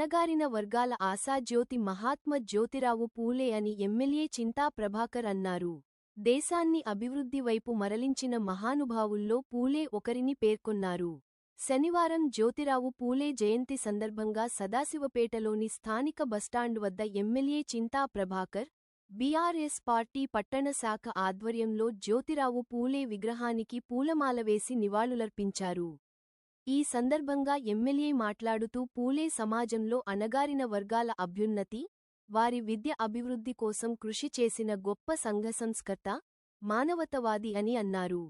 అణగారిన వర్గాల ఆశాజ్యోతి మహాత్మా జ్యోతిరావు పూలే అని ఎమ్మెల్యే చింతా ప్రభాకర్ అన్నారు. దేశాన్ని అభివృద్ధి వైపు మరలించిన మహానుభావుల్లో పూలే ఒకరిని పేర్కొన్నారు. శనివారం జ్యోతిరావు పూలే జయంతి సందర్భంగా సదాశివపేటలోని స్థానిక బస్టాండ్ వద్ద MLA Chinta Prabhakar, BRS party పట్టణ శాఖ ఆధ్వర్యంలో జ్యోతిరావు పూలే విగ్రహానికి పూలమాల వేసి నివాళులర్పించారు. ఈ సందర్భంగా ఎమ్మెల్యే మాట్లాడుతూ పూలే సమాజంలో అణగారిన వర్గాల అభ్యున్నతి, వారి విద్య అభివృద్ధి కోసం కృషి చేసిన గొప్ప సంఘ సంస్కర్త, మానవతావాది అని అన్నారు.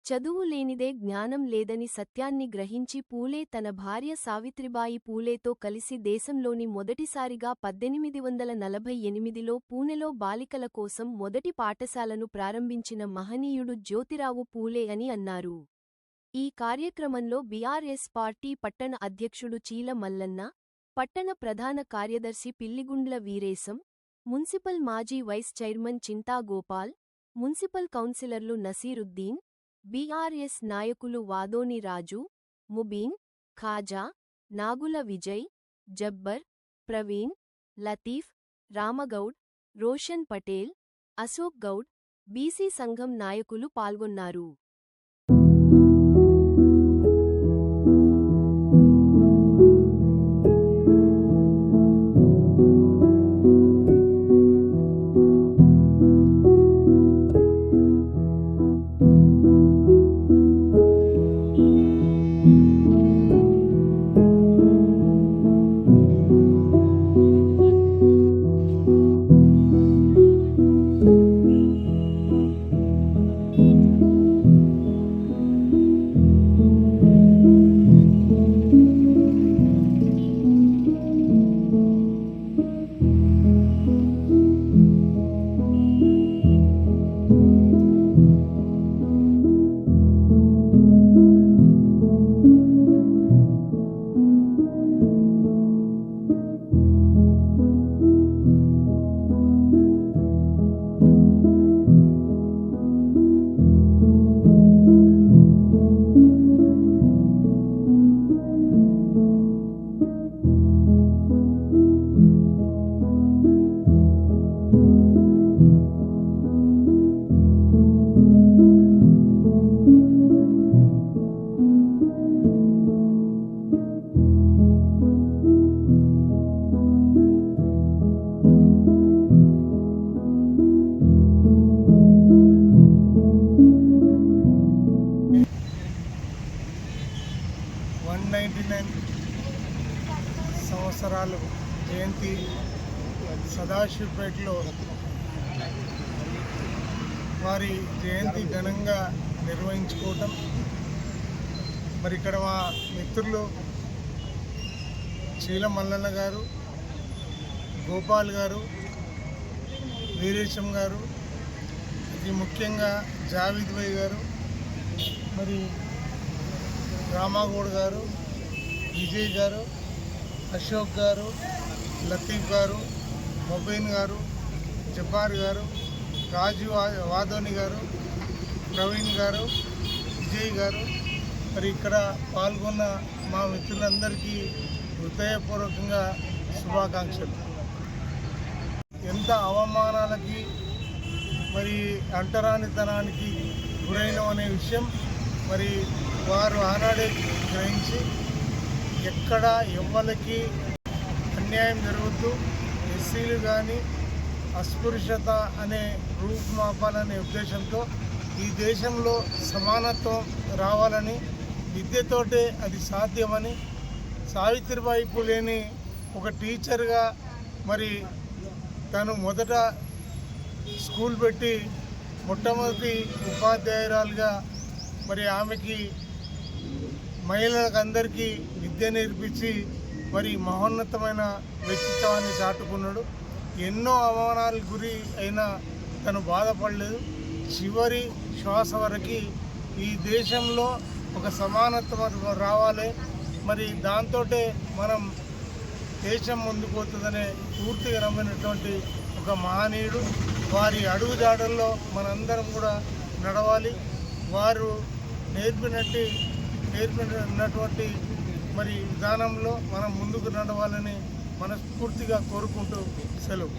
చదువు లేనిదే జ్ఞానం లేదని సత్యాన్ని గ్రహించి పూలే తన భార్య సావిత్రిబాయి పూలేతో కలిసి దేశంలోని మొదటిసారిగా 1848లో పూణెలో బాలికల కోసం మొదటి పాఠశాలను ప్రారంభించిన మహనీయుడు జ్యోతిరావు పూలే అని అన్నారు. ఈ కార్యక్రమంలో బీఆర్ఎస్ పార్టీ పట్టణ అధ్యక్షుడు చీల మల్లన్న, పట్టణ ప్రధాన కార్యదర్శి పిల్లిగుండ్ల వీరేశం, మున్సిపల్ మాజీ వైస్ చైర్మన్ చింతా గోపాల్, మున్సిపల్ కౌన్సిలర్లు నసీరుద్దీన్, బీఆర్ఎస్ నాయకులు వాదోని రాజు, ముబీన్, ఖాజా, నాగుల విజయ్, జబ్బర్, ప్రవీణ్, లతీఫ్, రామగౌడ్, రోషన్ పటేల్, అశోక్ గౌడ్, బీసీ సంఘం నాయకులు పాల్గొన్నారు. సంవత్సరాలు జయంతి సదాశివపేటలో వారి జయంతి ఘనంగా నిర్వహించుకోవటం, మరి ఇక్కడ మా మిత్రులు చీల మల్లన్న గారు, గోపాల్ గారు, వీరేశం గారు, అతి ముఖ్యంగా జావీద్ భాయ్ గారు, మరి రామగౌడ్ గారు, విజయ్ గారు, అశోక్ గారు, లతీఫ్ గారు, ముబీన్ గారు, జబ్బార్ గారు, రాజు వాదోని గారు, ప్రవీణ్ గారు, విజయ్ గారు, మరి ఇక్కడ పాల్గొన్న మా మిత్రులందరికీ హృదయపూర్వకంగా శుభాకాంక్షలు. ఎంత అవమానాలకి మరి అంటరానితనానికి గురైనం అనే విషయం మరి వారు ఆనాడే గ్రహించి ఎక్కడ ఎవ్వరికి అన్యాయం జరుగుతూ ఎస్సీలు కానీ అస్పృశ్యత అనే రూపుమాపాలనే ఉద్దేశంతో ఈ దేశంలో సమానత్వం రావాలని, విద్యతోటే అది సాధ్యమని, సావిత్రిబాయి పూలేని ఒక టీచర్గా మరి తను మొదట స్కూల్ పెట్టి మొట్టమొదటి ఉపాధ్యాయురాలుగా మరి ఆమెకి మహిళలకు అందరికీ విద్య నేర్పించి మరి మహోన్నతమైన వ్యక్తిత్వాన్ని చాటుకున్నాడు. ఎన్నో అవమానాలకు గురి అయినా తను బాధపడలేదు. చివరి శ్వాస వరకు ఈ దేశంలో ఒక సమానత్వం రావాలి, మరి దాంతో మనం దేశం ముందుకు పోతుందనే పూర్తిగా నమ్మినటువంటి ఒక మహనీయుడు. వారి అడుగుజాడల్లో మనందరం కూడా నడవాలి. వారు నేర్పినటువంటి మరి విధానంలో మనం ముందుకు నడవాలని మనస్ఫూర్తిగా కోరుకుంటూ సెలవు.